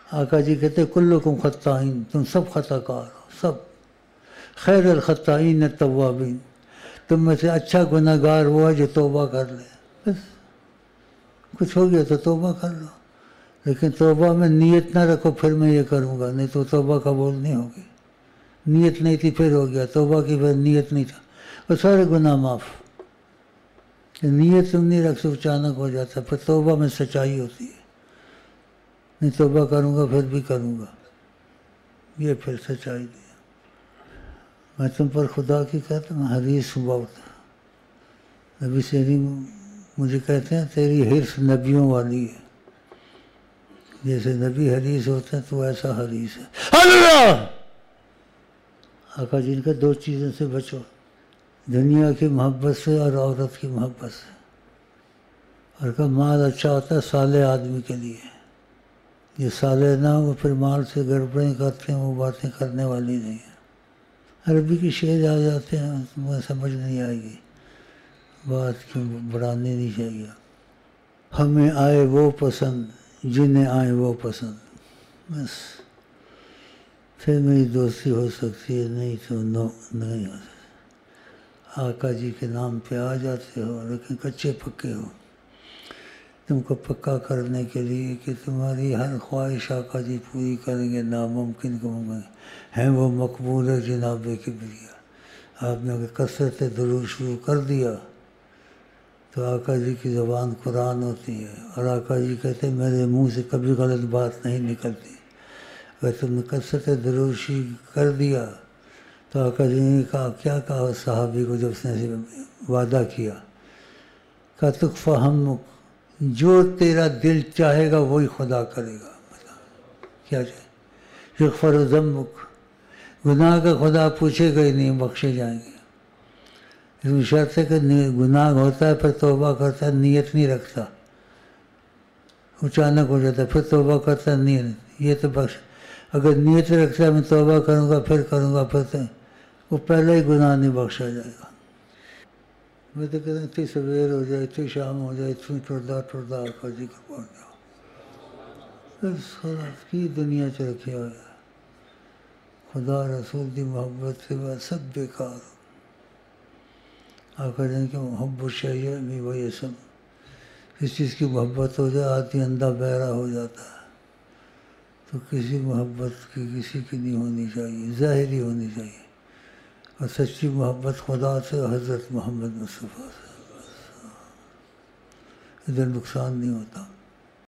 آقا جی کہتے کلکم خطائین، تم سب خطا کار ہو، سب. خیر الخطائین التوابین، تم میں سے اچھا گناہ گار وہ ہے جو توبہ کر لے. بس کچھ ہو گیا تو توبہ کر لو، لیکن توبہ میں نیت نہ رکھو پھر میں یہ کروں گا، نہیں تو توبہ قبول نہیں ہوگی. نیت نہیں تھی پھر ہو گیا، توبہ کی پھر نیت نہیں تھا، اور سارے گناہ معاف. نیت تم نہیں رکھ سو اچانک ہو جاتا، پھر توبہ میں سچائی ہوتی ہے. نہیں توبہ کروں گا پھر بھی کروں گا، یہ پھر سچائی دی. میں تم پر خدا کی کہتا ہوں حریص بہت. نبی کریم مجھے کہتے ہیں تیری حرص نبیوں والی ہے، جیسے نبی حریص ہوتے ہیں تو ایسا حریص ہے. اللہ آقا جن کا دو چیزوں سے بچو، دنیا کی محبت سے اور عورت کی محبت سے. اور کا مال اچھا ہوتا ہے صالح آدمی کے لیے، یہ صالح نہ ہو پھر مال سے گڑبڑیں کرتے ہیں، وہ باتیں کرنے والی نہیں ہیں. عربی کی شعر آ جاتے ہیں تمہیں سمجھ نہیں آئے گی، بات کیوں بڑھانی نہیں چاہیے. ہمیں آئے وہ پسند جنہیں آئے وہ پسند، بس پھر میری دوستی ہو سکتی ہے، نہیں تو نہیں ہو سکتی. آقا جی کے نام پہ آ جاتے ہو لیکن کچے پکے ہو. تم کو پکا کرنے کے لیے کہ تمہاری ہر خواہش آقا جی پوری کریں گے، ناممکن کو ممکن ہیں وہ مقبول ہے جناب کبریا. آپ نے اگر کثرت درود شروع کر دیا تو آقا جی کی زبان قرآن ہوتی ہے، اور آقا جی کہتے ہیں میرے منہ سے کبھی غلط بات نہیں نکلتی. اگر تم نے کثرت درود شروع کر دیا تو آقا جی نے کہا، کیا کہا صحابی کو جب اس نے وعدہ کیا، کہ تکفہ ہمک، جو تیرا دل چاہے گا وہی خدا کرے گا. کیا چاہے؟ یغفر ذنبک، گناہ کا خدا پوچھے گا ہی نہیں، بخشے جائیں گے. اس میں شرط ہے کہ گناہ ہوتا ہے پھر توبہ کرتا ہے، نیت نہیں رکھتا، اچانک ہو جاتا ہے پھر توبہ کرتا ہے، نیت یہ تو بخش. اگر نیت رکھتا ہے میں توبہ کروں گا پھر کروں گا پھر وہ پہلے ہی گناہ نہیں بخشا جائے گا. میں تو کہتا ہوں اتنی سویر ہو جائے، اتنی شام ہو جائے، اتنی ٹردہ آقا جی کو پہنچ جاؤ. بس خلاص کی دنیا سے رکھے ہوئے خدا رسول کی محبت سے بعد سب بیکار. آقا جن کے محب الشیء بھی وہی سب. کس چیز کی محبت ہو جائے آدمی اندھا بہرا ہو جاتا ہے. تو کسی محبت کی کسی کی نہیں ہونی چاہیے، ظاہری ہونی چاہیے. اور سچی محبت خدا سے حضرت محمد مصطفیٰ سے، ادھر نقصان نہیں ہوتا.